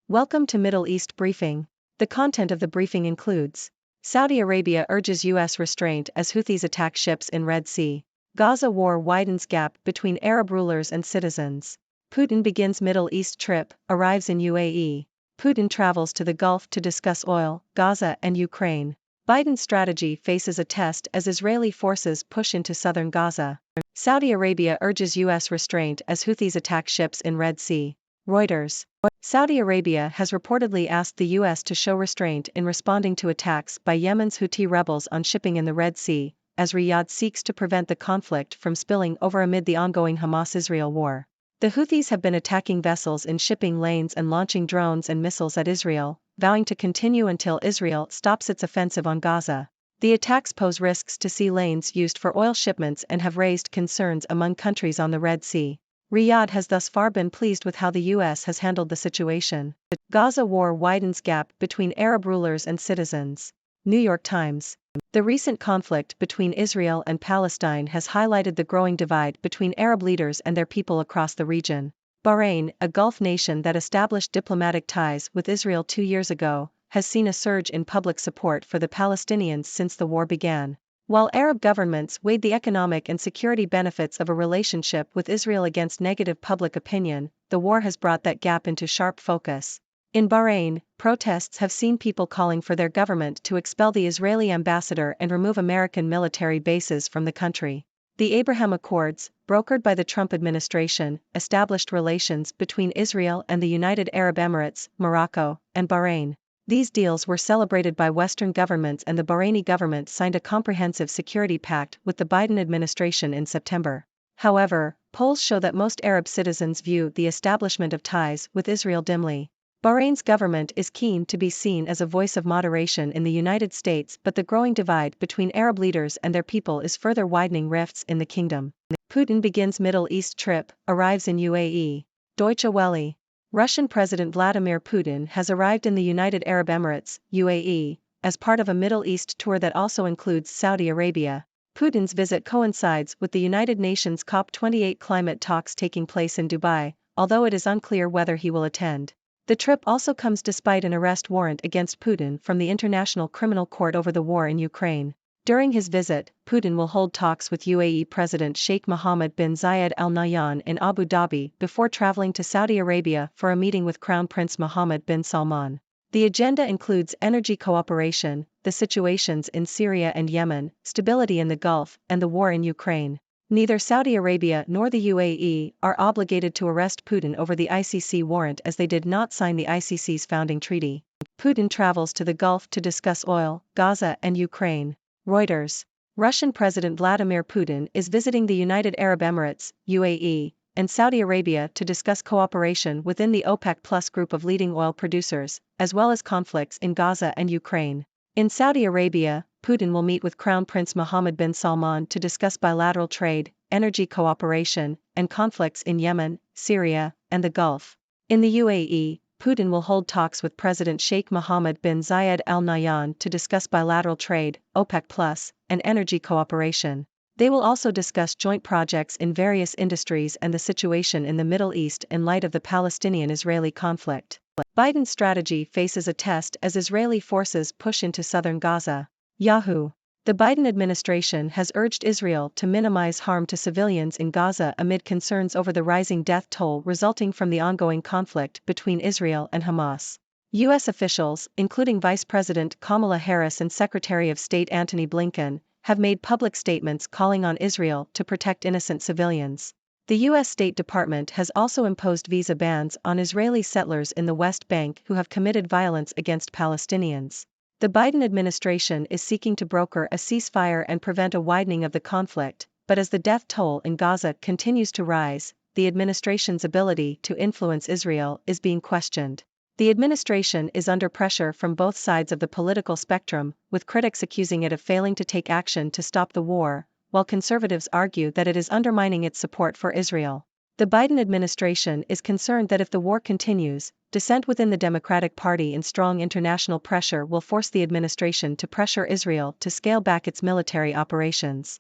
Welcome to Middle East Briefing. The content of the briefing includes: Saudi Arabia urges U.S. restraint as Houthis attack ships in Red Sea. Gaza war widens gap between Arab rulers and citizens. Putin begins Middle East trip, arrives in UAE. Putin travels to the Gulf to discuss oil, Gaza and Ukraine. Biden's strategy faces a test as Israeli forces push into southern Gaza. Saudi Arabia urges U.S. restraint as Houthis attack ships in Red Sea. Reuters. Saudi Arabia has reportedly asked the U.S. to show restraint in responding to attacks by Yemen's Houthi rebels on shipping in the Red Sea, as Riyadh seeks to prevent the conflict from spilling over amid the ongoing Hamas-Israel war. The Houthis have been attacking vessels in shipping lanes and launching drones and missiles at Israel, vowing to continue until Israel stops its offensive on Gaza. The attacks pose risks to sea lanes used for oil shipments and have raised concerns among countries on the Red Sea. Riyadh has thus far been pleased with how the U.S. has handled the situation. The Gaza war widens gap between Arab rulers and citizens. New York Times. The recent conflict between Israel and Palestine has highlighted the growing divide between Arab leaders and their people across the region. Bahrain, a Gulf nation that established diplomatic ties with Israel 2 years ago, has seen a surge in public support for the Palestinians since the war began. While Arab governments weighed the economic and security benefits of a relationship with Israel against negative public opinion, the war has brought that gap into sharp focus. In Bahrain, protests have seen people calling for their government to expel the Israeli ambassador and remove American military bases from the country. The Abraham Accords, brokered by the Trump administration, established relations between Israel and the United Arab Emirates, Morocco, and Bahrain. These deals were celebrated by Western governments, and the Bahraini government signed a comprehensive security pact with the Biden administration in September. However, polls show that most Arab citizens view the establishment of ties with Israel dimly. Bahrain's government is keen to be seen as a voice of moderation in the United States, but the growing divide between Arab leaders and their people is further widening rifts in the kingdom. Putin begins Middle East trip, arrives in UAE. Deutsche Welle. Russian President Vladimir Putin has arrived in the United Arab Emirates, UAE, as part of a Middle East tour that also includes Saudi Arabia. Putin's visit coincides with the United Nations COP28 climate talks taking place in Dubai, although it is unclear whether he will attend. The trip also comes despite an arrest warrant against Putin from the International Criminal Court over the war in Ukraine. During his visit, Putin will hold talks with UAE President Sheikh Mohammed bin Zayed Al Nahyan in Abu Dhabi before traveling to Saudi Arabia for a meeting with Crown Prince Mohammed bin Salman. The agenda includes energy cooperation, the situations in Syria and Yemen, stability in the Gulf, and the war in Ukraine. Neither Saudi Arabia nor the UAE are obligated to arrest Putin over the ICC warrant, as they did not sign the ICC's founding treaty. Putin travels to the Gulf to discuss oil, Gaza and Ukraine. Reuters. Russian President Vladimir Putin is visiting the United Arab Emirates, UAE, and Saudi Arabia to discuss cooperation within the OPEC+ group of leading oil producers, as well as conflicts in Gaza and Ukraine. In Saudi Arabia, Putin will meet with Crown Prince Mohammed bin Salman to discuss bilateral trade, energy cooperation, and conflicts in Yemen, Syria, and the Gulf. In the UAE, Putin will hold talks with President Sheikh Mohammed bin Zayed Al Nahyan to discuss bilateral trade, OPEC+, and energy cooperation. They will also discuss joint projects in various industries and the situation in the Middle East in light of the Palestinian-Israeli conflict. Biden's strategy faces a test as Israeli forces push into southern Gaza. Yahoo! The Biden administration has urged Israel to minimize harm to civilians in Gaza amid concerns over the rising death toll resulting from the ongoing conflict between Israel and Hamas. U.S. officials, including Vice President Kamala Harris and Secretary of State Antony Blinken, have made public statements calling on Israel to protect innocent civilians. The U.S. State Department has also imposed visa bans on Israeli settlers in the West Bank who have committed violence against Palestinians. The Biden administration is seeking to broker a ceasefire and prevent a widening of the conflict, but as the death toll in Gaza continues to rise, the administration's ability to influence Israel is being questioned. The administration is under pressure from both sides of the political spectrum, with critics accusing it of failing to take action to stop the war, while conservatives argue that it is undermining its support for Israel. The Biden administration is concerned that if the war continues, dissent within the Democratic Party and strong international pressure will force the administration to pressure Israel to scale back its military operations.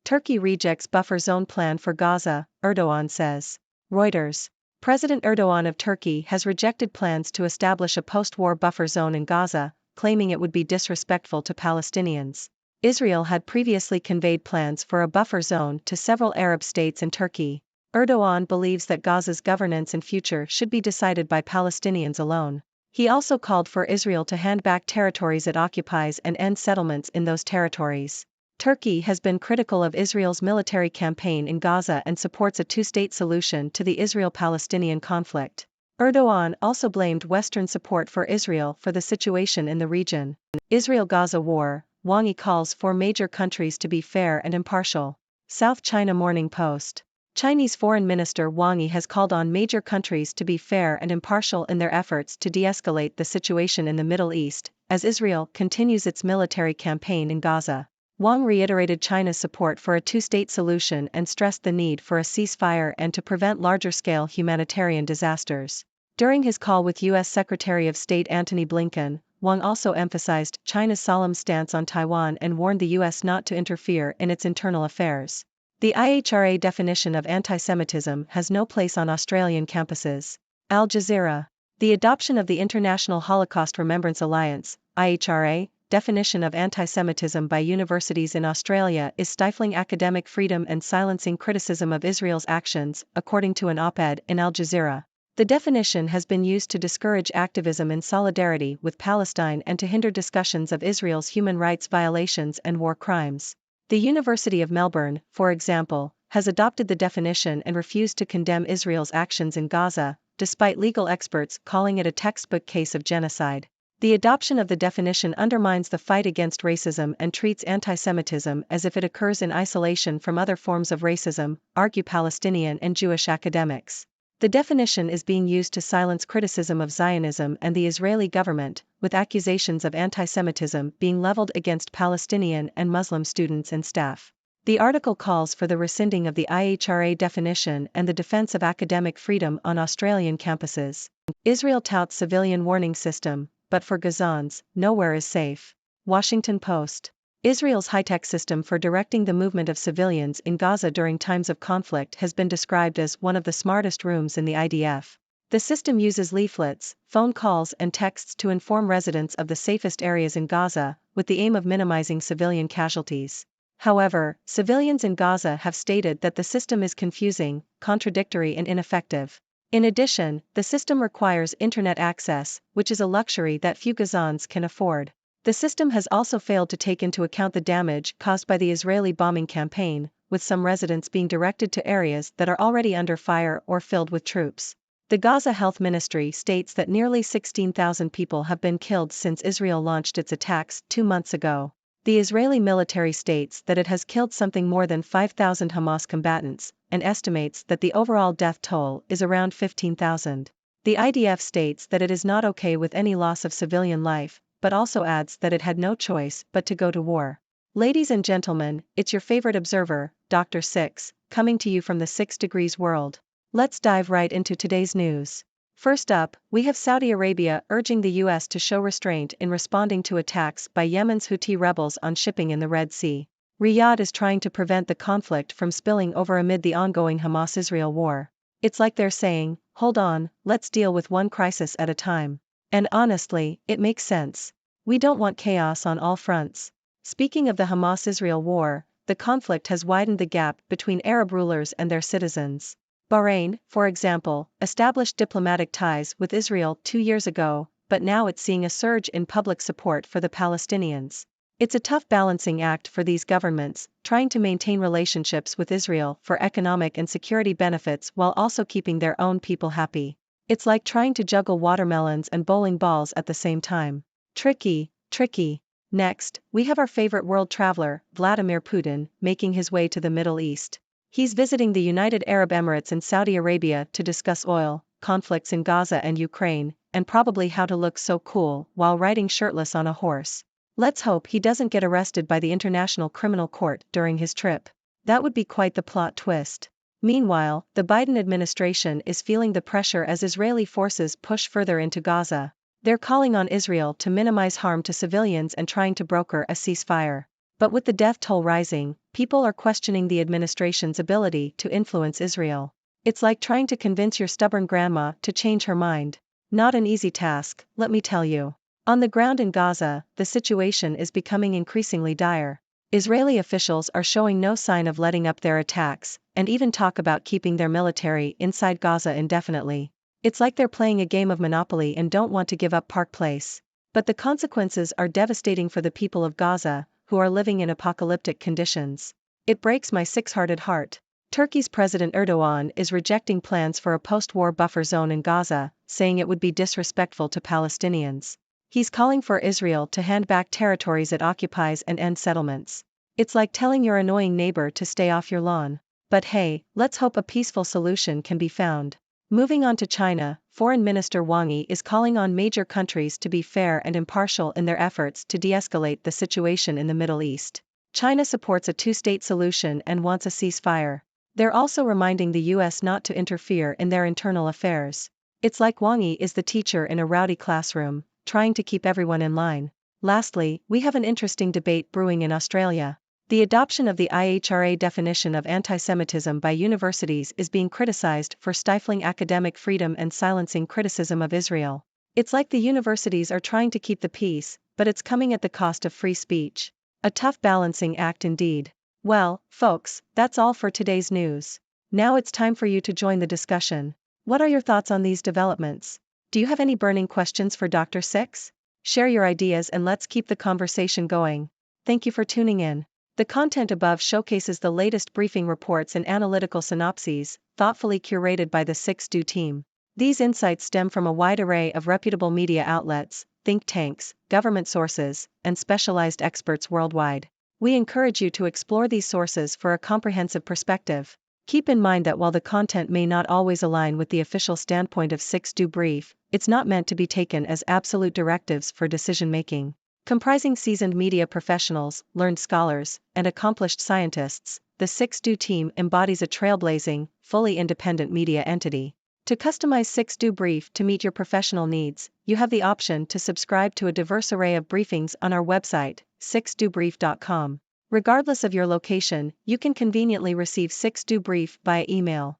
Turkey rejects buffer zone plan for Gaza, Erdogan says. Reuters. President Erdogan of Turkey has rejected plans to establish a post-war buffer zone in Gaza, claiming it would be disrespectful to Palestinians. Israel had previously conveyed plans for a buffer zone to several Arab states and Turkey. Erdogan believes that Gaza's governance and future should be decided by Palestinians alone. He also called for Israel to hand back territories it occupies and end settlements in those territories. Turkey has been critical of Israel's military campaign in Gaza and supports a two-state solution to the Israel-Palestinian conflict. Erdogan also blamed Western support for Israel for the situation in the region. Israel-Gaza war, Wang Yi calls for major countries to be fair and impartial. South China Morning Post. Chinese Foreign Minister Wang Yi has called on major countries to be fair and impartial in their efforts to de-escalate the situation in the Middle East, as Israel continues its military campaign in Gaza. Wang reiterated China's support for a two-state solution and stressed the need for a ceasefire and to prevent larger-scale humanitarian disasters. During his call with U.S. Secretary of State Antony Blinken, Wang also emphasized China's solemn stance on Taiwan and warned the U.S. not to interfere in its internal affairs. The IHRA definition of anti-Semitism has no place on Australian campuses. Al Jazeera. The adoption of the International Holocaust Remembrance Alliance, IHRA, definition of anti-Semitism by universities in Australia is stifling academic freedom and silencing criticism of Israel's actions, according to an op-ed in Al Jazeera. The definition has been used to discourage activism in solidarity with Palestine and to hinder discussions of Israel's human rights violations and war crimes. The University of Melbourne, for example, has adopted the definition and refused to condemn Israel's actions in Gaza, despite legal experts calling it a textbook case of genocide. The adoption of the definition undermines the fight against racism and treats anti-Semitism as if it occurs in isolation from other forms of racism, argue Palestinian and Jewish academics. The definition is being used to silence criticism of Zionism and the Israeli government, with accusations of anti-Semitism being leveled against Palestinian and Muslim students and staff. The article calls for the rescinding of the IHRA definition and the defense of academic freedom on Australian campuses. Israel touts civilian warning system, but for Gazans, nowhere is safe. Washington Post. Israel's high-tech system for directing the movement of civilians in Gaza during times of conflict has been described as one of the smartest rooms in the IDF. The system uses leaflets, phone calls and texts to inform residents of the safest areas in Gaza, with the aim of minimizing civilian casualties. However, civilians in Gaza have stated that the system is confusing, contradictory and ineffective. In addition, the system requires internet access, which is a luxury that few Gazans can afford. The system has also failed to take into account the damage caused by the Israeli bombing campaign, with some residents being directed to areas that are already under fire or filled with troops. The Gaza Health Ministry states that nearly 16,000 people have been killed since Israel launched its attacks 2 months ago. The Israeli military states that it has killed something more than 5,000 Hamas combatants, and estimates that the overall death toll is around 15,000. The IDF states that it is not okay with any loss of civilian life, but also adds that it had no choice but to go to war. Ladies and gentlemen, it's your favorite observer, Dr. Six, coming to you from the 6 Degrees world. Let's dive right into today's news. First up, we have Saudi Arabia urging the U.S. to show restraint in responding to attacks by Yemen's Houthi rebels on shipping in the Red Sea. Riyadh is trying to prevent the conflict from spilling over amid the ongoing Hamas-Israel war. It's like they're saying, hold on, let's deal with one crisis at a time. And honestly, it makes sense. We don't want chaos on all fronts. Speaking of the Hamas-Israel war, the conflict has widened the gap between Arab rulers and their citizens. Bahrain, for example, established diplomatic ties with Israel 2 years ago, but now it's seeing a surge in public support for the Palestinians. It's a tough balancing act for these governments, trying to maintain relationships with Israel for economic and security benefits while also keeping their own people happy. It's like trying to juggle watermelons and bowling balls at the same time. Tricky, tricky. Next, we have our favorite world traveler, Vladimir Putin, making his way to the Middle East. He's visiting the United Arab Emirates and Saudi Arabia to discuss oil, conflicts in Gaza and Ukraine, and probably how to look so cool while riding shirtless on a horse. Let's hope he doesn't get arrested by the International Criminal Court during his trip. That would be quite the plot twist. Meanwhile, the Biden administration is feeling the pressure as Israeli forces push further into Gaza. They're calling on Israel to minimize harm to civilians and trying to broker a ceasefire. But with the death toll rising, people are questioning the administration's ability to influence Israel. It's like trying to convince your stubborn grandma to change her mind. Not an easy task, let me tell you. On the ground in Gaza, the situation is becoming increasingly dire. Israeli officials are showing no sign of letting up their attacks, and even talk about keeping their military inside Gaza indefinitely. It's like they're playing a game of Monopoly and don't want to give up Park Place. But the consequences are devastating for the people of Gaza, who are living in apocalyptic conditions. It breaks my six-hearted heart. Turkey's President Erdogan is rejecting plans for a post-war buffer zone in Gaza, saying it would be disrespectful to Palestinians. He's calling for Israel to hand back territories it occupies and end settlements. It's like telling your annoying neighbor to stay off your lawn. But hey, let's hope a peaceful solution can be found. Moving on to China, Foreign Minister Wang Yi is calling on major countries to be fair and impartial in their efforts to de-escalate the situation in the Middle East. China supports a two-state solution and wants a ceasefire. They're also reminding the US not to interfere in their internal affairs. It's like Wang Yi is the teacher in a rowdy classroom, trying to keep everyone in line. Lastly, we have an interesting debate brewing in Australia. The adoption of the IHRA definition of anti-Semitism by universities is being criticized for stifling academic freedom and silencing criticism of Israel. It's like the universities are trying to keep the peace, but it's coming at the cost of free speech. A tough balancing act indeed. Well, folks, that's all for today's news. Now it's time for you to join the discussion. What are your thoughts on these developments? Do you have any burning questions for Dr. Six? Share your ideas and let's keep the conversation going. Thank you for tuning in. The content above showcases the latest briefing reports and analytical synopses, thoughtfully curated by the 6Do team. These insights stem from a wide array of reputable media outlets, think tanks, government sources, and specialized experts worldwide. We encourage you to explore these sources for a comprehensive perspective. Keep in mind that while the content may not always align with the official standpoint of 6Do Brief, it's not meant to be taken as absolute directives for decision-making. Comprising seasoned media professionals, learned scholars, and accomplished scientists, the 6Do team embodies a trailblazing, fully independent media entity. To customize 6Do Brief to meet your professional needs, you have the option to subscribe to a diverse array of briefings on our website, 6dobrief.com. Regardless of your location, you can conveniently receive 6Do Brief via email.